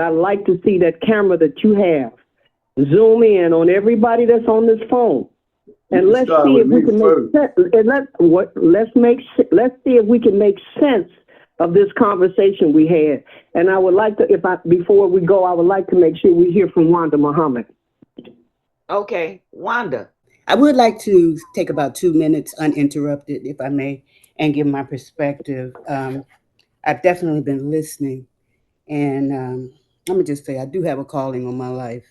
I'd like to see that camera that you have zoom in on everybody that's on this phone, and let's see if we can make sense. And let's see if we can make sense of this conversation we had. And I would like to, before we go, I would like to make sure we hear from Wanda Muhammad. Okay, Wanda. I would like to take about 2 minutes uninterrupted, if I may, and give my perspective. I've definitely been listening, and let me just say, I do have a calling on my life,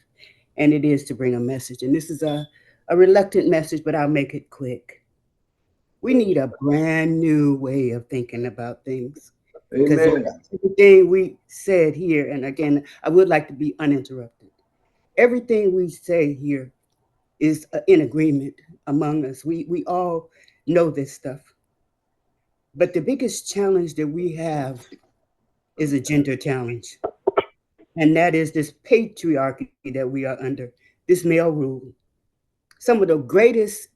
and it is to bring a message. And this is a reluctant message, but I'll make it quick. We need a brand new way of thinking about things. Because everything we said here, and again, I would like to be uninterrupted. Everything we say here is in agreement among us. We all know this stuff. But the biggest challenge that we have is a gender challenge. And that is this patriarchy that we are under, this male rule. Some of the greatest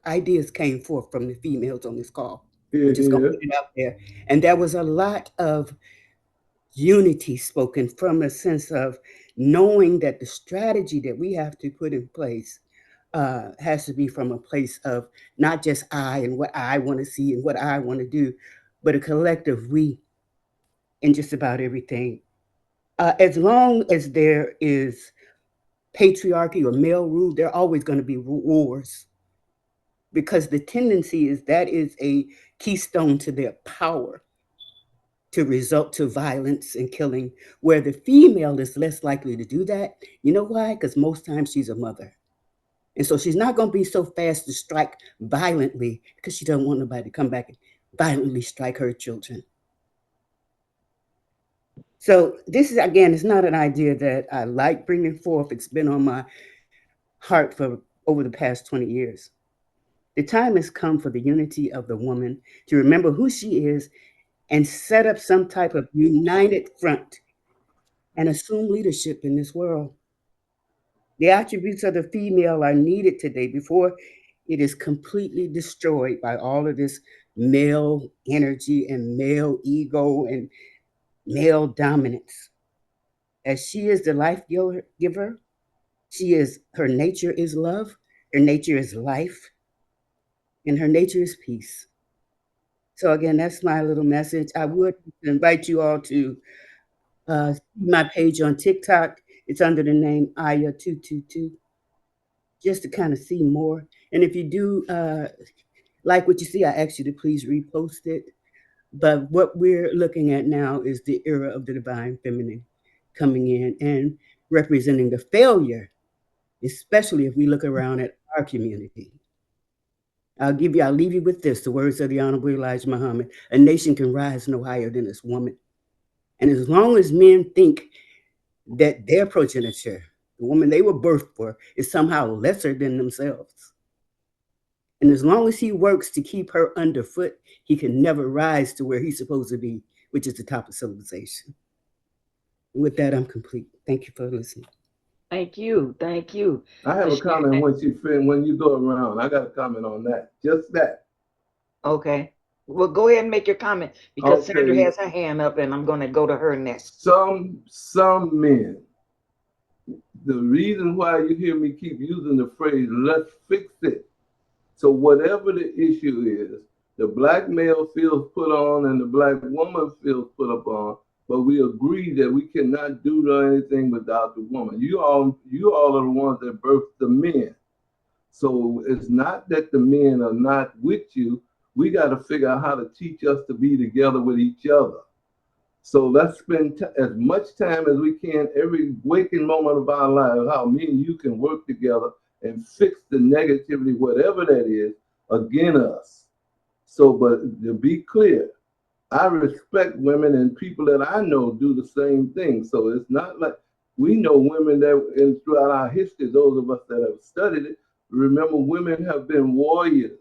ideas came forth from the females on this call. We're just going to put it out there. And there was a lot of unity spoken from a sense of knowing that the strategy that we have to put in place has to be from a place of not just I and what I want to see and what I want to do, but a collective we in just about everything. As long as there is patriarchy or male rule, there are always going to be wars, because the tendency is that is a keystone to their power to result to violence and killing, where the female is less likely to do that. You know why? Because most times she's a mother. And so she's not going to be so fast to strike violently because she doesn't want nobody to come back and violently strike her children. So this is, again, it's not an idea that I like bringing forth. It's been on my heart for over the past 20 years. The time has come for the unity of the woman to remember who she is and set up some type of united front and assume leadership in this world. The attributes of the female are needed today before it is completely destroyed by all of this male energy and male ego and male dominance. As she is the life giver, she is, her nature is love, her nature is life, and her nature is peace. So again, that's my little message. I would invite you all to see my page on TikTok. It's under the name Aya222, just to kind of see more. And if you do like what you see, I ask you to please repost it. But what we're looking at now is the era of the divine feminine coming in and representing the failure, especially if we look around at our community. I'll leave you with this, the words of the Honorable Elijah Muhammad: a nation can rise no higher than its woman. And as long as men think that their progenitor, the woman they were birthed for, is somehow lesser than themselves, and as long as he works to keep her underfoot, he can never rise to where he's supposed to be, which is the top of civilization. And with that, I'm complete. Thank you for listening. Thank you. Thank you. I have a comment when you go around. I got a comment on that. Just that. Okay. Well, go ahead and make your comment, because Sandra has her hand up and I'm going to go to her next. Some men, the reason why you hear me keep using the phrase, let's fix it. So whatever the issue is, the black male feels put on and the black woman feels put upon, but we agree that we cannot do anything without the woman. You all are the ones that birthed the men. So it's not that the men are not with you. We got to figure out how to teach us to be together with each other. So let's spend as much time as we can every waking moment of our lives, how me and you can work together and fix the negativity, whatever that is, against us. So, but to be clear, I respect women, and people that I know do the same thing. So it's not like we know women that, and throughout our history, those of us that have studied it, remember women have been warriors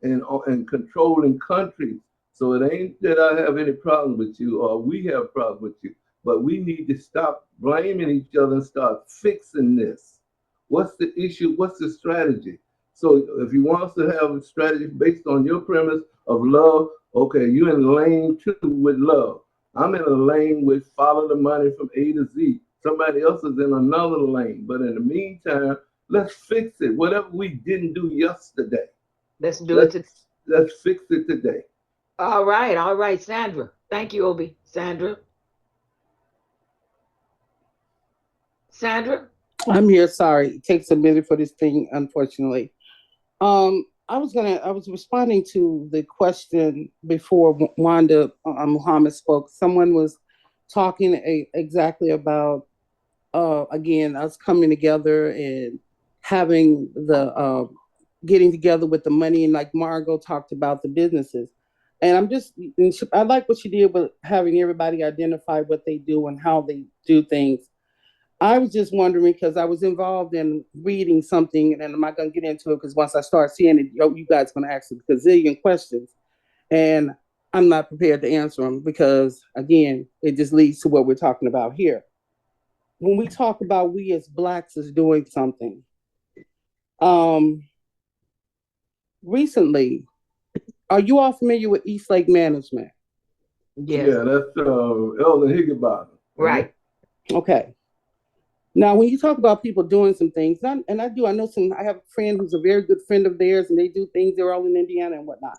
and controlling countries. So it ain't that I have any problem with you or we have problems with you, but we need to stop blaming each other and start fixing this. What's the issue? What's the strategy? So if you want us to have a strategy based on your premise of love, okay, you're in lane 2 with love. I'm in a lane which follow the money from A to Z. Somebody else is in another lane. But in the meantime, let's fix it. Whatever we didn't do yesterday, Let's do it today. Let's fix it today. All right, Sandra. Thank you, Obi. Sandra. I'm here. Sorry, it takes a minute for this thing, unfortunately. I was responding to the question before Wanda Muhammad spoke. Someone was talking exactly about again us coming together and having the getting together with the money, and like Margot talked about the businesses. And I like what she did with having everybody identify what they do and how they do things. I was just wondering because I was involved in reading something, and I'm not going to get into it because once I start seeing it, you guys are going to ask a gazillion questions, and I'm not prepared to answer them because, again, it just leads to what we're talking about here. When we talk about we as Blacks is doing something, recently, are you all familiar with East Lake Management? Yes. Yeah, that's Elder Higginbottom. Right. Okay. Now, when you talk about people doing some things, I have a friend who's a very good friend of theirs, and they do things, they're all in Indiana and whatnot.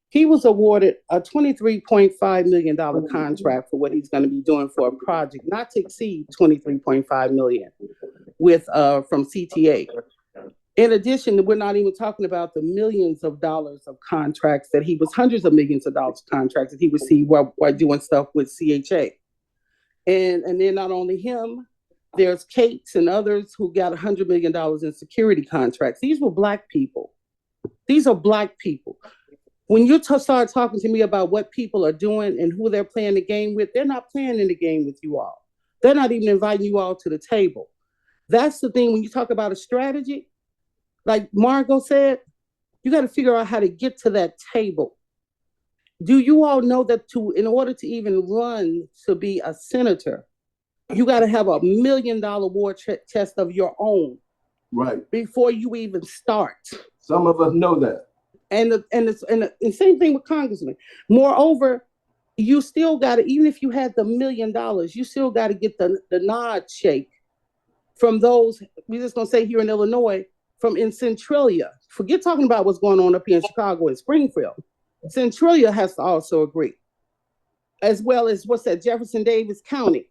He was awarded a $23.5 million contract for what he's going to be doing for a project, not to exceed $23.5 million with from CTA. In addition, we're not even talking about the millions of dollars of contracts hundreds of millions of dollars of contracts that he received while doing stuff with CHA. And then not only him, there's Cates and others who got $100 million in security contracts. These were Black people. These are Black people. When you start talking to me about what people are doing and who they're playing the game with, they're not playing in the game with you all. They're not even inviting you all to the table. That's the thing when you talk about a strategy, like Margot said, you got to figure out how to get to that table. Do you all know that in order to even run to be a senator, you got to have $1 million war chest of your own, right, before you even start. Some of us know that, and the same thing with congressmen. Moreover, you still got to, even if you had the $1 million, you still got to get the nod shake from those. We're just gonna say here in Illinois, in Centralia. Forget talking about what's going on up here in Chicago and Springfield. Centralia has to also agree, as well as Jefferson Davis County.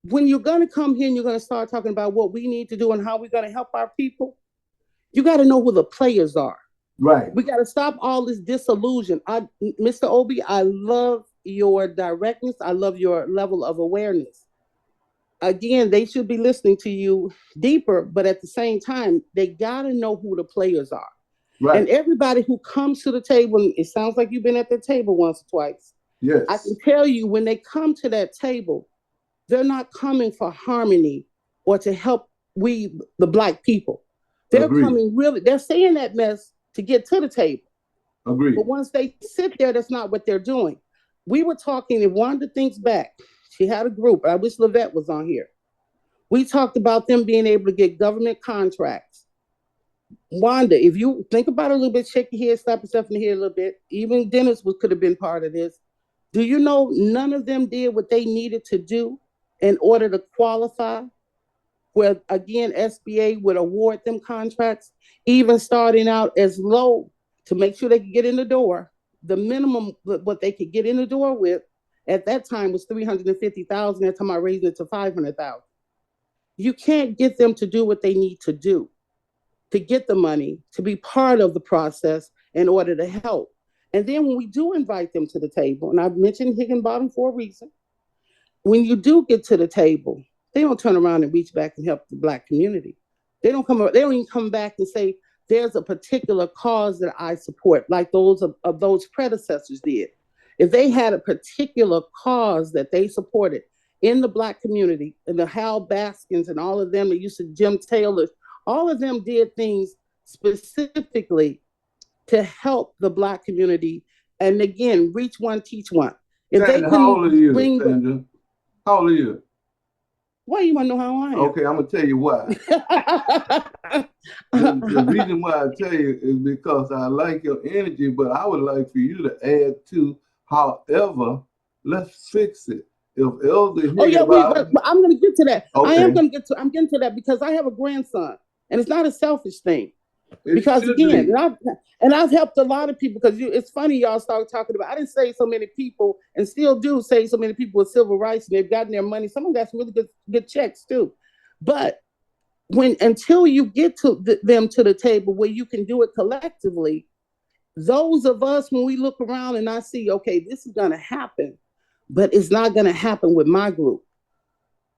When you're going to come here and you're going to start talking about what we need to do and how we're going to help our people, you got to know who the players are. Right. We got to stop all this disillusion. Mr. Obi, I love your directness. I love your level of awareness. Again, they should be listening to you deeper, but at the same time, they got to know who the players are. Right. And everybody who comes to the table, it sounds like you've been at the table once or twice. Yes. I can tell you when they come to that table, they're not coming for harmony or to help we, the Black people. They're coming they're saying that mess to get to the table. Agreed. But once they sit there, that's not what they're doing. We were talking, and Wanda thinks back. She had a group. I wish Lavette was on here. We talked about them being able to get government contracts. Wanda, if you think about it a little bit, shake your head, slap yourself in the head a little bit. Even Dennis could have been part of this. Do you know none of them did what they needed to do in order to qualify? Where, again, SBA would award them contracts, even starting out as low to make sure they could get in the door. The minimum what they could get in the door with at that time was $350,000. That's how I'm raising it to $500,000. You can't get them to do what they need to do to get the money, to be part of the process in order to help. And then when we do invite them to the table, and I've mentioned Higginbottom for a reason, when you do get to the table, they don't turn around and reach back and help the Black community. They don't even come back and say, there's a particular cause that I support, like those of those predecessors did. If they had a particular cause that they supported in the Black community, and the Hal Baskins and all of them, that used to Jim Taylor, all of them did things specifically to help the Black community. And again, reach one, teach one. If Sandra, they how old are you, bring Sandra? How old are you? Why you want to know how I am? Okay, I'm going to tell you why. the reason why I tell you is because I like your energy, but I would like for you to add to, however, Let's fix it. If Elder Oh yeah, Higginbotham, but I'm going to get to that. okay, I'm getting to that because I have a grandson, and it's not a selfish thing. it Because should again, be. and I've helped a lot of people because it's funny y'all start talking about. I didn't say so many people, and still do say so many people with civil rights, and they've gotten their money. Some of them got some really good checks too, but until you get to them to the table where you can do it collectively, those of us when we look around and I see, okay, this is going to happen, but it's not going to happen with my group.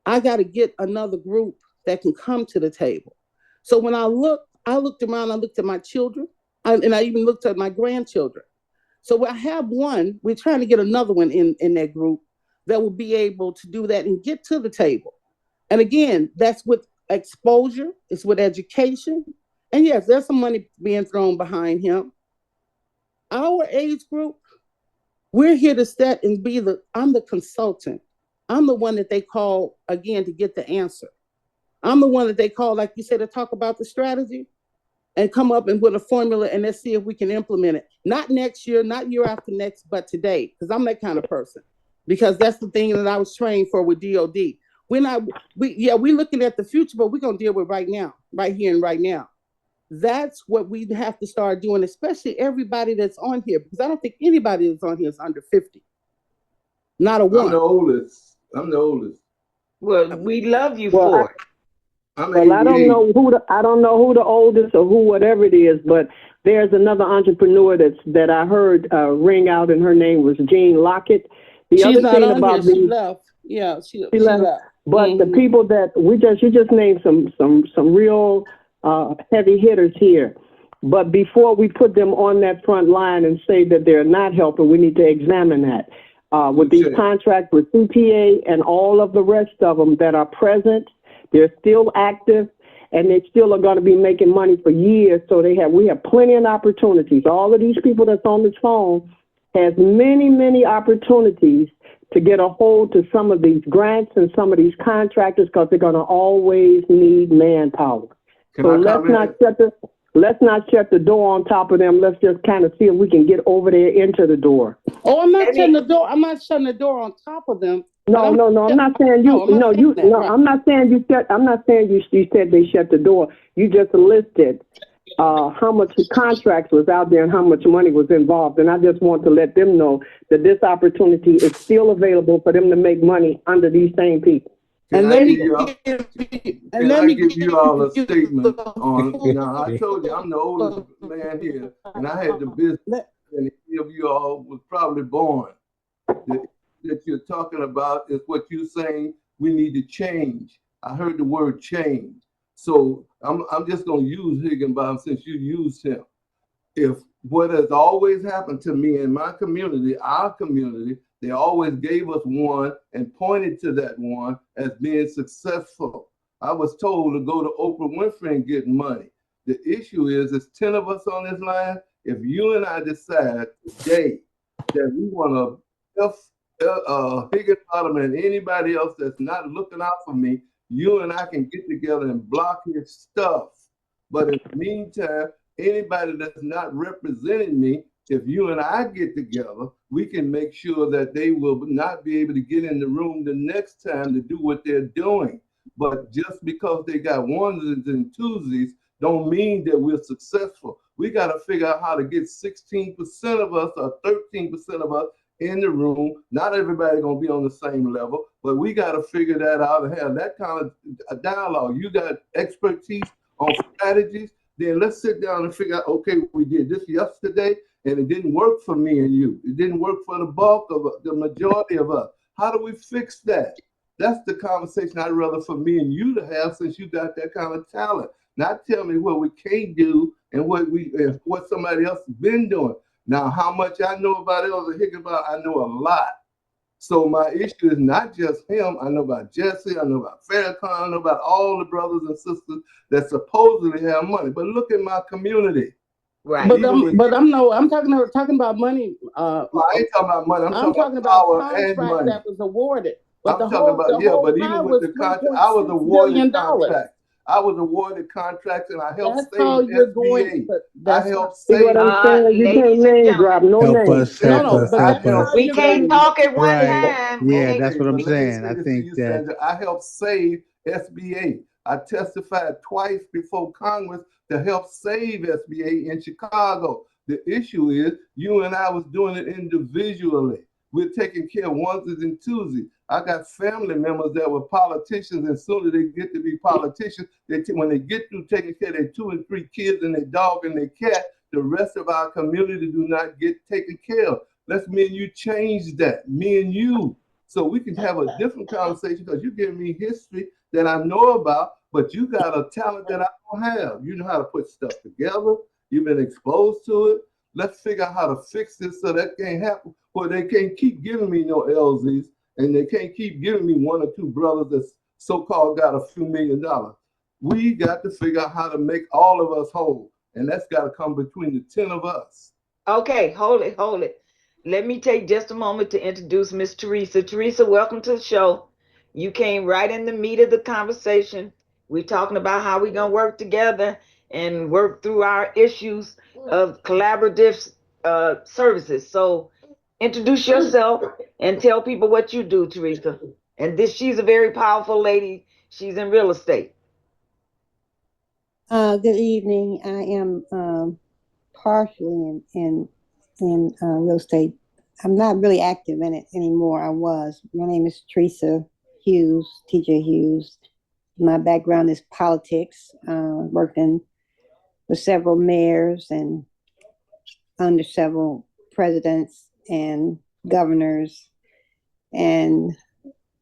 I got to get another group that can come to the table. So when I looked around, I looked at my children, and I even looked at my grandchildren. So I have one, we're trying to get another one in that group that will be able to do that and get to the table. And again, that's with exposure, it's with education. And yes, there's some money being thrown behind him. Our age group, we're here to set and I'm the consultant. I'm the one that they call again to get the answer. I'm the one that they call, like you said, to talk about the strategy and come up and with a formula and let's see if we can implement it. Not next year, not year after next, but today, because I'm that kind of person. Because that's the thing that I was trained for with DOD. We're looking at the future, but we're gonna deal with right now, right here and right now. That's what we have to start doing, especially everybody that's on here, because I don't think anybody that's on here is under 50. Not a one. I'm the oldest. Well, we love you for it. I don't know who the oldest or who whatever it is, but there's another entrepreneur that I heard ring out, and her name was Jean Lockett. She's not on here. She left. Yeah, she left. But the people that you just named some real heavy hitters here. But before we put them on that front line and say that they're not helping, we need to examine that. With these contracts with CPA and all of the rest of them that are present, they're still active, and they still are going to be making money for years. So we have plenty of opportunities. All of these people that's on this phone has many, many opportunities to get a hold to some of these grants and some of these contractors because they're going to always need manpower. Let's not shut the door on top of them. Let's just kind of see if we can get over there into the door. Oh, I'm not shutting the door. I'm not shutting the door on top of them. No, I'm not saying you. I'm not saying you shut. I'm not saying you said they shut the door. You just listed how much contracts was out there and how much money was involved, and I just want to let them know that this opportunity is still available for them to make money under these same people. Can I give you all a statement on? Now, I told you I'm the oldest man here, and I had the business, and any of you all was probably born. That you're talking about is what you're saying we need to change. I heard the word change. So I'm just going to use Higginbotham since you used him. If what has always happened to me in my community, our community, they always gave us one and pointed to that one as being successful. I was told to go to Oprah Winfrey and get money. The issue is, there's 10 of us on this line. If you and I decide today that we want to Higginbotham and anybody else that's not looking out for me, you and I can get together and block his stuff. But in the meantime, anybody that's not representing me, if you and I get together, we can make sure that they will not be able to get in the room the next time to do what they're doing. But just because they got onesies and twosies don't mean that we're successful. We got to figure out how to get 16% of us or 13% of us in the room. Not everybody gonna be on the same level, but we got to figure that out and have that kind of a dialogue. You got expertise on strategies, then let's sit down and figure out, okay, we did this yesterday and it didn't work for me and you. It didn't work for the bulk of the majority of us. How do we fix that? That's the conversation I'd rather for me and you to have, since you got that kind of talent. Not tell me what we can't do and what somebody else has been doing. Now, how much I know about Elder Higginbotham, I know a lot. So my issue is not just him. I know about Jesse. I know about Farrakhan. I know about all the brothers and sisters that supposedly have money. But look at my community. Right. I'm talking about money. I ain't talking about money. I'm talking about contract that was awarded. But I'm talking about, but even with the contract, I was awarded contract. I was awarded contracts and I helped That's save how you're going. SBA. But I that's helped See what save. I'm saying? You can't Ladies and name drop, gentlemen, no Help name. us, no, help no. us, But I help that's us. how we helped you're can't save. going. talk at one Right. time. Yeah, Okay. that's what I'm But let me saying. say I this to think you, that Sandra. I helped save SBA. I testified twice before Congress to help save SBA in Chicago. The issue is you and I was doing it individually. We're taking care of onesies and twosies. I got family members that were politicians, and soon as they get to be politicians, when they get through taking care of their 2 and 3 kids and their dog and their cat, the rest of our community do not get taken care of. Let's me and you change that, me and you, so we can have a different conversation because you're giving me history that I know about, but you got a talent that I don't have. You know how to put stuff together. You've been exposed to it. Let's figure out how to fix this so that can't happen. Well, they can't keep giving me no LZs, and they can't keep giving me 1 or 2 brothers that so-called got a few $1,000,000. We got to figure out how to make all of us whole, and that's got to come between the 10 of us. Okay, hold it, hold it. Let me take just a moment to introduce Miss Teresa. Teresa, welcome to the show. You came right in the meat of the conversation. We're talking about how we're going to work together and work through our issues of collaborative services. So introduce yourself and tell people what you do, Teresa. And she's a very powerful lady. She's in real estate. Good evening. I am partially in real estate. I'm not really active in it anymore. I was. My name is Teresa Hughes, TJ Hughes. My background is politics. Working with several mayors and under several presidents and governors and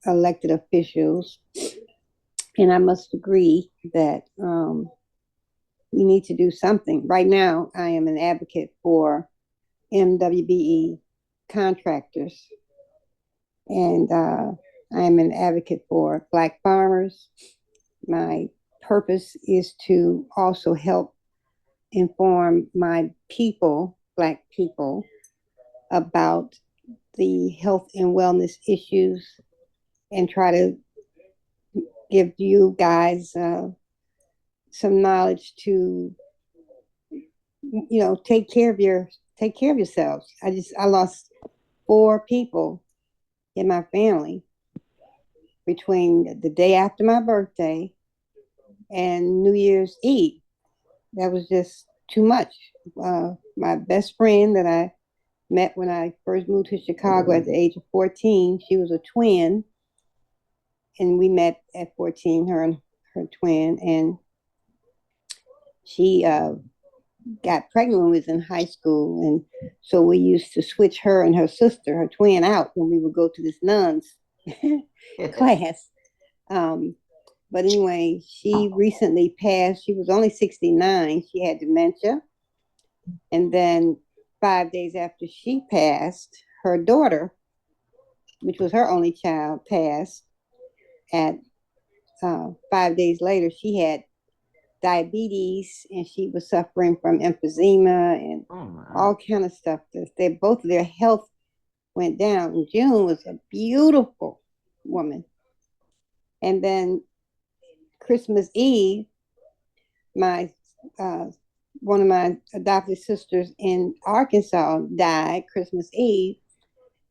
elected officials. And I must agree that we need to do something. Right now, I am an advocate for MWBE contractors, and I am an advocate for Black farmers. My purpose is to also help inform my people, Black people, about the health and wellness issues and try to give you guys some knowledge to take care of yourselves. I lost 4 people in my family between the day after my birthday and New Year's Eve. That was just too much. My best friend that I met when I first moved to Chicago at the age of 14, she was a twin, and we met at 14, her and her twin, and she got pregnant when we was in high school, and so we used to switch her and her sister, her twin, out when we would go to this nuns class. But anyway, she recently passed. She was only 69. She had dementia, and then 5 days after she passed, her daughter, which was her only child, passed. At 5 days later, she had diabetes, and she was suffering from emphysema and all kind of stuff. Both of their health went down. June was a beautiful woman. And then Christmas Eve, my one of my adopted sisters in Arkansas died Christmas Eve,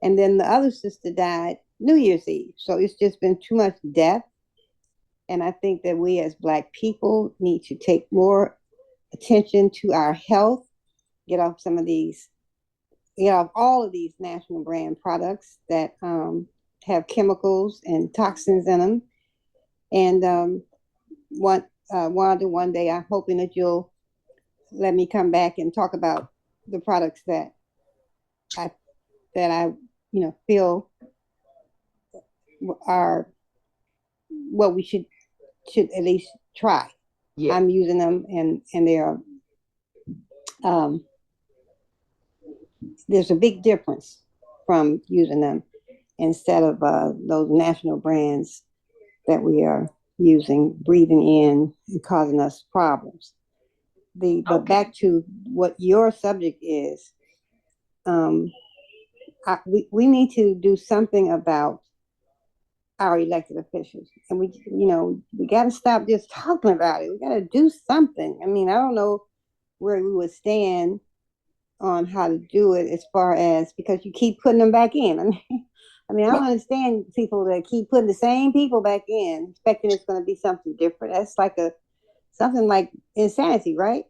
and then the other sister died New Year's Eve. So it's just been too much death. And I think that we as Black people need to take more attention to our health, get off all of these national brand products that have chemicals and toxins in them. And Wanda, one day I'm hoping that you'll let me come back and talk about the products that I feel are what we should at least try. Yeah. I'm using them, and they are there's a big difference from using them instead of those national brands that we are using, breathing in and causing us problems. But back to what your subject is, we need to do something about our elected officials. And we got to stop just talking about it. We got to do something. I mean, I don't know where we would stand on how to do it as far as, because you keep putting them back in. I don't understand people that keep putting the same people back in, expecting it's going to be something different. That's like something like insanity, right?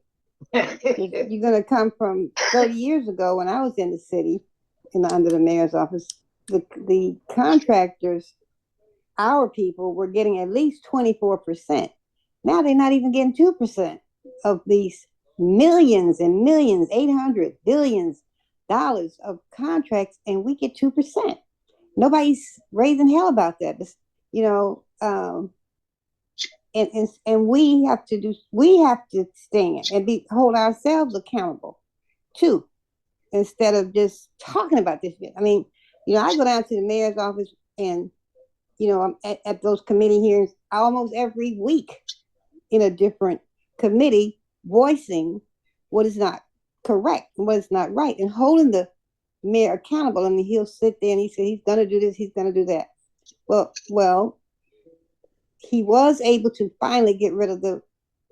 You're going to come from 30 years ago when I was in the city, under the mayor's office. The contractors, our people, were getting at least 24%. Now they're not even getting 2% of these millions and millions, 800 billions dollars of contracts, and we get 2%. Nobody's raising hell about that. And we have to stand and hold ourselves accountable too, instead of just talking about this bit. I go down to the mayor's office, and I'm at those committee hearings almost every week in a different committee, voicing what is not correct and what is not right, and holding the mayor accountable. He'll sit there and he said he's going to do this, he's going to do that. Well, he was able to finally get rid of the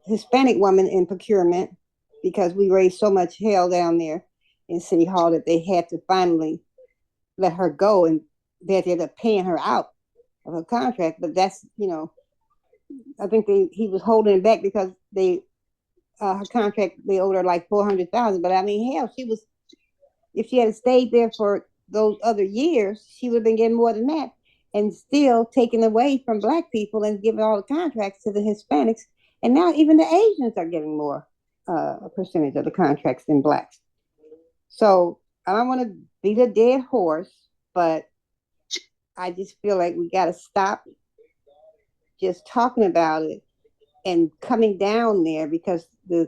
Hispanic woman in procurement, because we raised so much hell down there in City Hall that they had to finally let her go, and they had to end up paying her out of her contract. But that's, I think he was holding it back because her contract, they owed her like $400,000. But hell, if she had stayed there for those other years, she would have been getting more than that, and still taken away from Black people and giving all the contracts to the Hispanics. And now even the Asians are getting more a percentage of the contracts than Blacks. So I don't want to beat a dead horse, but I just feel like we got to stop just talking about it and coming down there, because those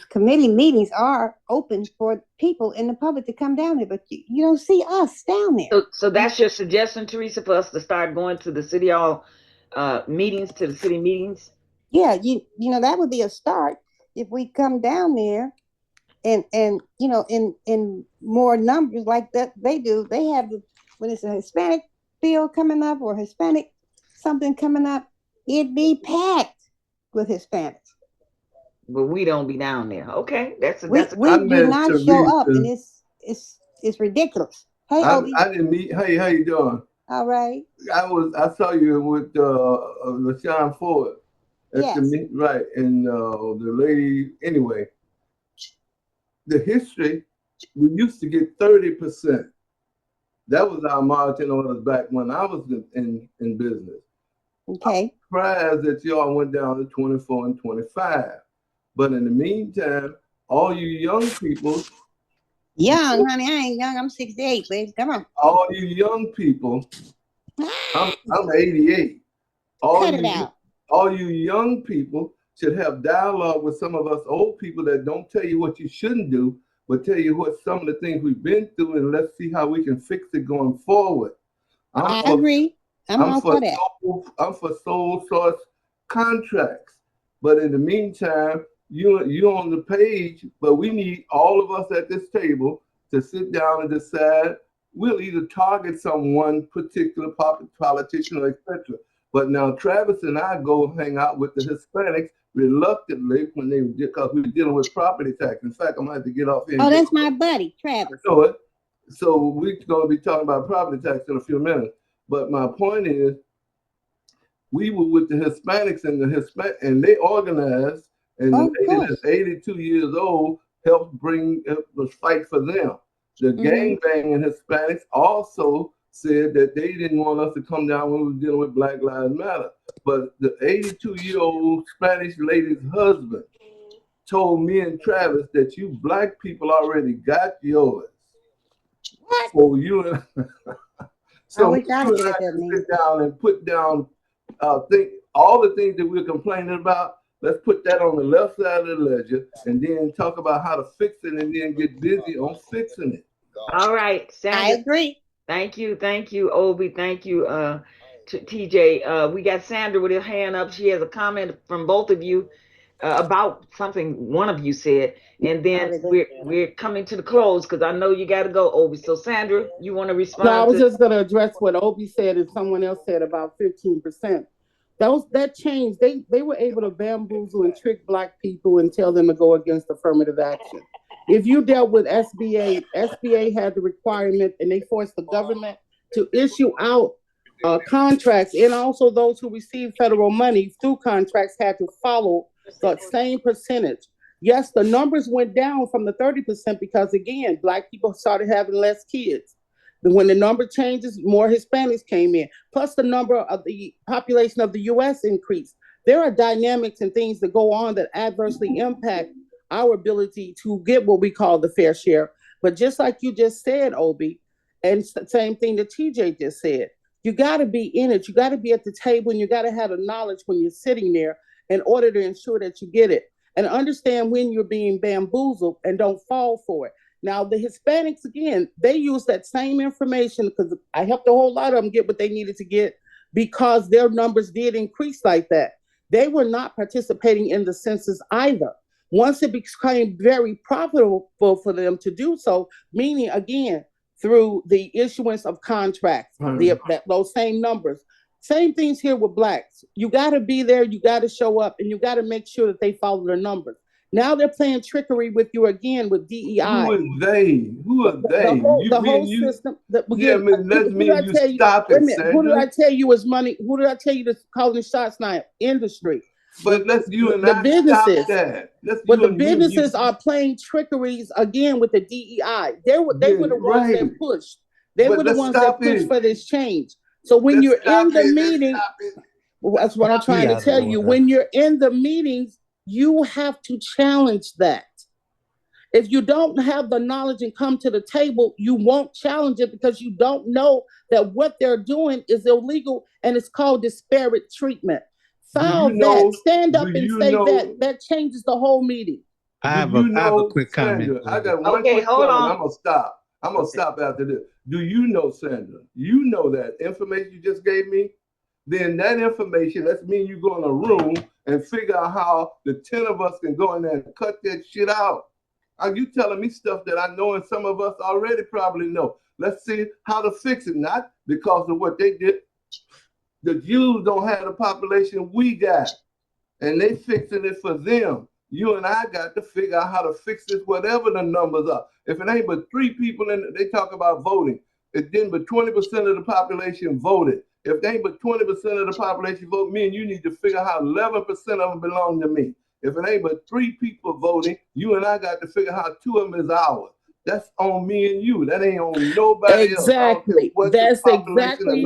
committee meetings are open for people in the public to come down there, but you don't see us down there. So that's your suggestion, Teresa, for us to start going to the city hall meetings, to the city meetings? Yeah, that would be a start if we come down there and in more numbers like that. They have when it's a Hispanic bill coming up or Hispanic something coming up, it'd be packed with Hispanics. But we don't be down there. Okay, we do not show up, and it's ridiculous. Hey, Obi. I didn't meet. Hey, how you doing? All right. I saw you with LaShawn Ford at the meet, right? And the lady. Anyway, the history, we used to get 30%. That was our margin orders back when I was in business. Okay. I'm surprised that y'all went down to 24 and 25. But in the meantime, all you young people. Young, honey, I ain't young. I'm 68, babe. Come on. All you young people. I'm 88. Cut it out. All you young people should have dialogue with some of us old people that don't tell you what you shouldn't do, but tell you what some of the things we've been through, and let's see how we can fix it going forward. I agree. I'm for that. I'm for sole source contracts. But in the meantime, you're on the page, but we need all of us at this table to sit down and decide. We'll either target one particular politician or etc. But now Travis and I go hang out with the Hispanics reluctantly because we were dealing with property tax. In fact, I'm going to have to get off here. Oh, that's my buddy, Travis. I know it. So we're going to be talking about property tax in a few minutes. But my point is, we were with the Hispanics and they organized, and the lady that's 82 years old helped bring the fight for them. The gangbanging Hispanics also said that they didn't want us to come down when we were dealing with Black Lives Matter. But the 82-year-old Spanish lady's husband told me and Travis that you Black people already got yours. What? So you and so you and I sit down and put down all the things that we're complaining about. Let's put that on the left side of the ledger and then talk about how to fix it and then get busy on fixing it. All right, Sandra. I agree. Thank you, Obi. Thank you, TJ. We got Sandra with her hand up. She has a comment from both of you. about something one of you said, and then we're coming to the close because I know you got to go, Obi. So Sandra, you want to No, I respond was to? just going to address what Obi said and someone else said about 15%. That changed. They were able to bamboozle and trick black people and tell them to go against affirmative action. If you dealt with SBA had the requirement and they forced the government to issue out contracts, and also those who receive federal money through contracts had to follow the same percentage. Yes, the numbers went down from the 30% because, again, black people started having less kids. When the number changes, more Hispanics came in. Plus, the number of the population of the U.S. increased. There are dynamics and things that go on that adversely impact our ability to get what we call the fair share. But just like you just said, Obi, and same thing that TJ just said, you got to be in it. You got to be at the table, and you got to have the knowledge when you're sitting there in order to ensure that you get it. And understand when you're being bamboozled and don't fall for it. Now, the Hispanics, again, they use that same information because I helped a whole lot of them get what they needed to get because their numbers did increase like that. They were not participating in the census either. Once it became very profitable for them to do so, meaning, again, through the issuance of contracts, those same numbers. Same things here with blacks. You got to be there, you got to show up, and you got to make sure that they follow their numbers. Now they're playing trickery with you again with DEI. Who are they? Who are they? The whole system. Yeah, let's mean you stop it, Sandra. Who did I tell you is money? Who did I tell you to calling the shots now? Industry. But let's you and I businesses, stop that. But the businesses are playing trickeries again with the DEI. They were the ones that pushed. They were the ones that pushed for this change. So when you're in the meeting, that's what I'm trying to tell you. When you're in the meetings, you have to challenge that. If you don't have the knowledge and come to the table, you won't challenge it because you don't know that what they're doing is illegal and it's called disparate treatment. File that, stand up and say that. That changes the whole meeting. I have a quick comment. I got one quick comment. I'm gonna stop. I'm gonna stop after this. Do you know, Sandra? You know that information you just gave me? Then that information, that's mean you go in a room and figure out how the 10 of us can go in there and cut that shit out. Are you telling me stuff that I know and some of us already probably know? Let's see how to fix it, not because of what they did. The Jews don't have the population we got, and they fixing it for them. You and I got to figure out how to fix this, whatever the numbers are. If it ain't but 3 people in it, they talk about voting. It didn't but 20% of the population voted. If they ain't but 20% of the population vote, me and you need to figure out how 11% of them belong to me. If it ain't but 3 people voting, you and I got to figure out how 2 of them is ours. That's on me and you. That ain't on nobody else. Exactly. That's exactly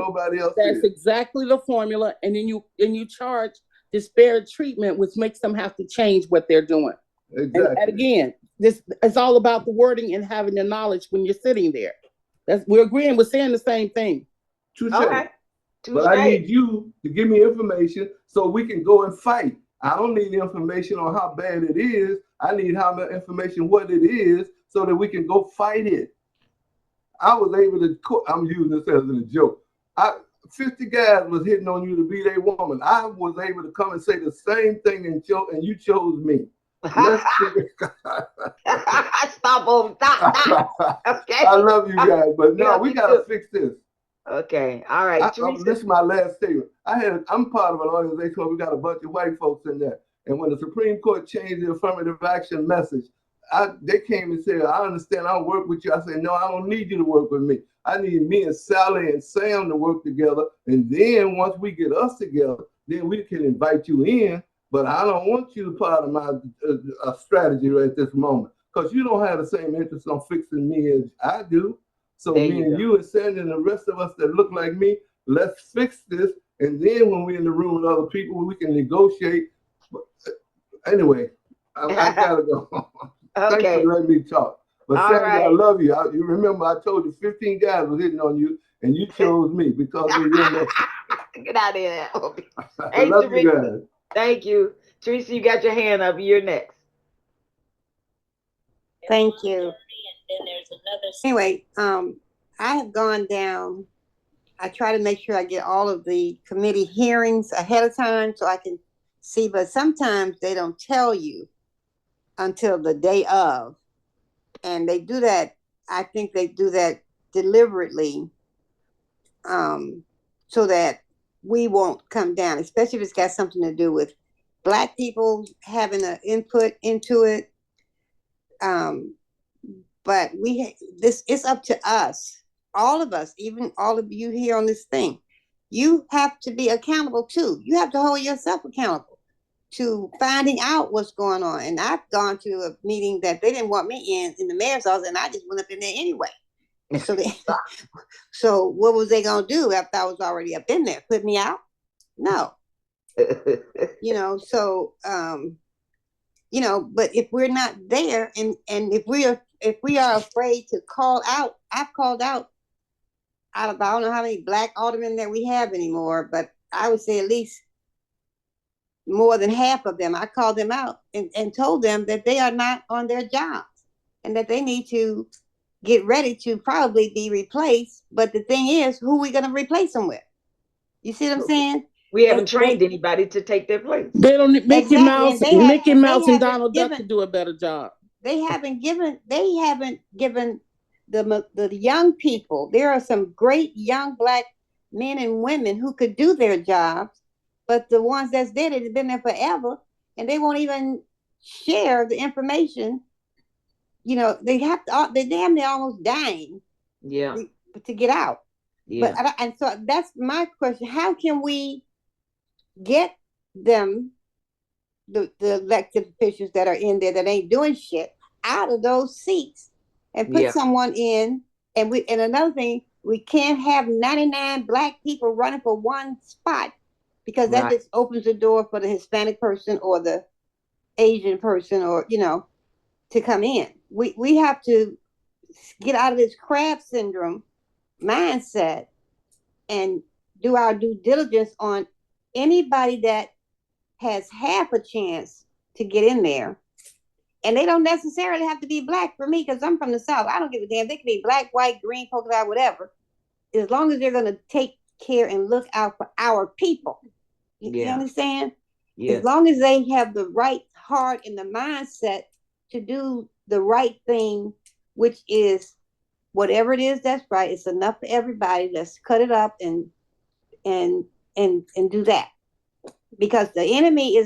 exactly the formula. And then you charge disparate treatment, which makes them have to change what they're doing. Exactly. And again, this it's all about the wording and having the knowledge when you're sitting there. We're agreeing. We're saying the same thing. Okay. But I need you to give me information so we can go and fight. I don't need information on how bad it is. I need information what it is so that we can go fight it. I was able to, I'm using this as a joke. 50 guys was hitting on you to be their woman. I was able to come and say the same thing and you chose me. Stop. Okay. I love you guys, but no, we got to fix this. Okay, all right. This is my last statement. I'm part of an organization where we got a bunch of white folks in there. And when the Supreme Court changed the affirmative action message, they came and said, I understand, I'll work with you. I said, no, I don't need you to work with me. I need me and Sally and Sam to work together. And then once we get us together, then we can invite you in. But I don't want you part of my strategy right this moment because you don't have the same interest on fixing me as I do. So me and you and Sandy and the rest of us that look like me, let's fix this. And then when we're in the room with other people, we can negotiate. But anyway, I gotta go. Okay. Thanks for letting me talk. But Sandy, right. I love you. You remember I told you 15 guys was hitting on you, and you chose me because of your message. Get out of here. I love you guys. Thank you. Teresa, you got your hand up. You're next. Thank you. Anyway, I have gone down. I try to make sure I get all of the committee hearings ahead of time so I can See, but sometimes they don't tell you until the day of. And they do that, I think they do that deliberately, so that we won't come down, especially if it's got something to do with Black people having an input into it. But this, it's up to us, all of us, even all of you here on this thing. You have to be accountable too. You have to hold yourself accountable to finding out what's going on. And I've gone to a meeting that they didn't want me in the mayor's office, and I just went up in there anyway. So so what was they gonna do after I was already up in there? Put me out? No. So but if we're not there, and if we are afraid to call out, I've called out I don't know how many Black aldermen that we have anymore, but I would say at least more than half of them. I called them out and told them that they are not on their jobs and that they need to get ready to probably be replaced. But the thing is, who are we going to replace them with? You see what I'm saying? We haven't trained anybody to take their place. They don't. Mickey Exactly. Mouse and Donald Duck to do a better job. They haven't given the young people. There are some great young Black men and women who could do their jobs, but the ones that's there, they've been there forever, and they won't even share the information. They have to. They damn near almost dying. Yeah. To get out. Yeah. And so that's my question: how can we get them, the elected officials that are in there that ain't doing shit, out of those seats and put someone in? And another thing, we can't have 99 Black people running for one spot, because that just opens the door for the Hispanic person or the Asian person, or to come in. We have to get out of this crab syndrome mindset and do our due diligence on anybody that has half a chance to get in there. And they don't necessarily have to be Black for me, because I'm from the South. I don't give a damn. They can be Black, white, green, polka dot, whatever. As long as they're going to take care and look out for our people. You understand? As long as they have the right heart and the mindset to do the right thing, which is whatever it is that's right. It's enough for everybody. Let's cut it up and do that. Because the enemy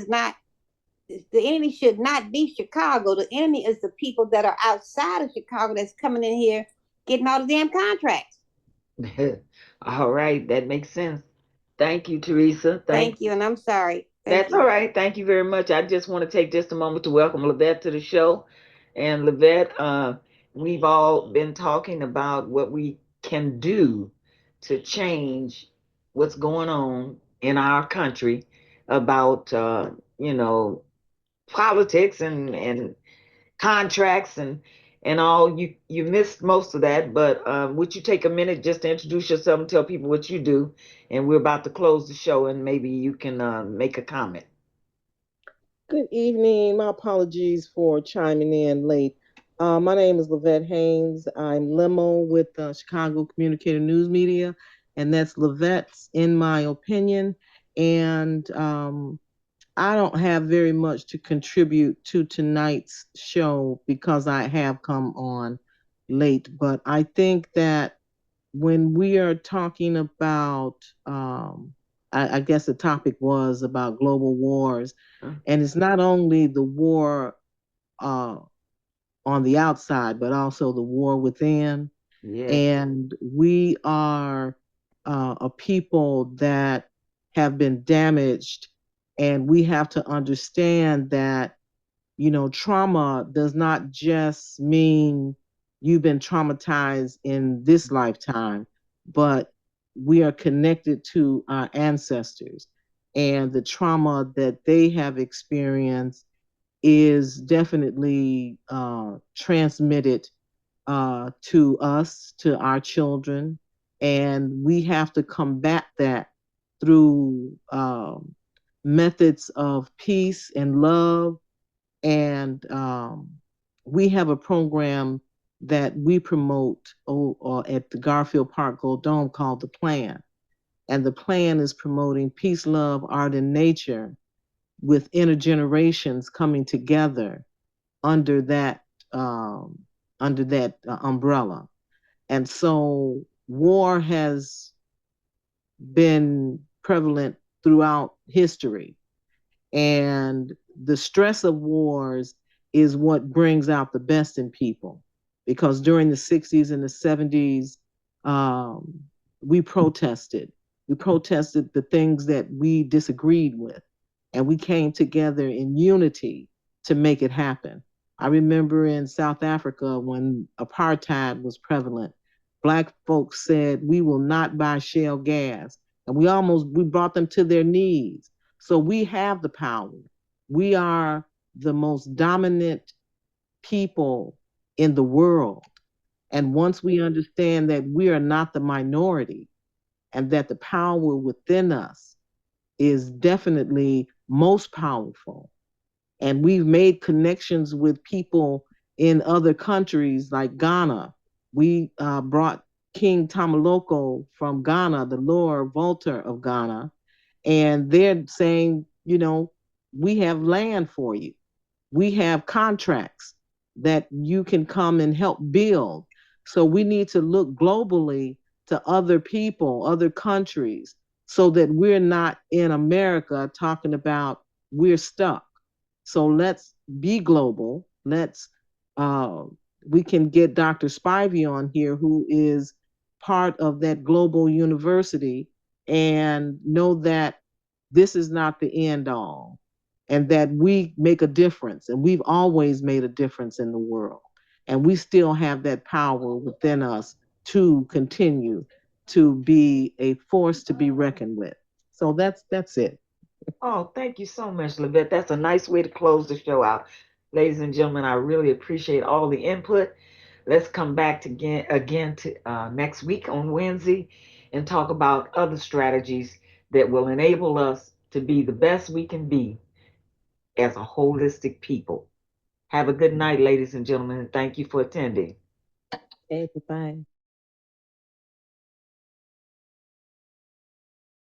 should not be Chicago. The enemy is the people that are outside of Chicago that's coming in here getting all the damn contracts. All right, that makes sense. Thank you, Teresa. Thank you, and I'm sorry. That's all right. Thank you very much. I just want to take just a moment to welcome Lavette to the show. And Lavette, we've all been talking about what we can do to change what's going on in our country about, politics and contracts and all. You missed most of that, but would you take a minute just to introduce yourself and tell people what you do? And we're about to close the show, and maybe you can make a comment. Good evening. My apologies for chiming in late. My name is Lavette Haynes. I'm limo with Chicago Communicator News Media, and that's Lavette's In My Opinion. And I don't have very much to contribute to tonight's show because I have come on late. But I think that when we are talking about, I guess the topic was about global wars, and it's not only the war on the outside, but also the war within. And we are a people that have been damaged, and we have to understand that, trauma does not just mean you've been traumatized in this lifetime, but we are connected to our ancestors, and the trauma that they have experienced is definitely transmitted to us, to our children, and we have to combat that through methods of peace and love. And we have a program that we promote at the Garfield Park Gold Dome called The Plan. And the plan is promoting peace, love, art, and nature with intergenerations coming together under that umbrella. And so war has been prevalent throughout history. And the stress of wars is what brings out the best in people. Because during the 60s and the 70s, we protested. We protested the things that we disagreed with. And we came together in unity to make it happen. I remember in South Africa when apartheid was prevalent, Black folks said, we will not buy shale gas. And we brought them to their knees. So we have the power. We are the most dominant people in the world. And once we understand that we are not the minority and that the power within us is definitely most powerful, and we've made connections with people in other countries like Ghana. We brought King Tamaloko from Ghana, the Lord Volta of Ghana, and they're saying, we have land for you. We have contracts that you can come and help build. So we need to look globally to other people, other countries, so that we're not in America talking about we're stuck. So let's be global. We can get Dr. Spivey on here, who is part of that global university, and know that this is not the end all, and that we make a difference, and we've always made a difference in the world, and we still have that power within us to continue to be a force to be reckoned with. So that's it. Oh, thank you so much, Lavette. That's a nice way to close the show out. Ladies and gentlemen, I really appreciate all the input. Let's come back again to next week on Wednesday and talk about other strategies that will enable us to be the best we can be as a holistic people. Have a good night, ladies and gentlemen, and thank you for attending. Okay, bye.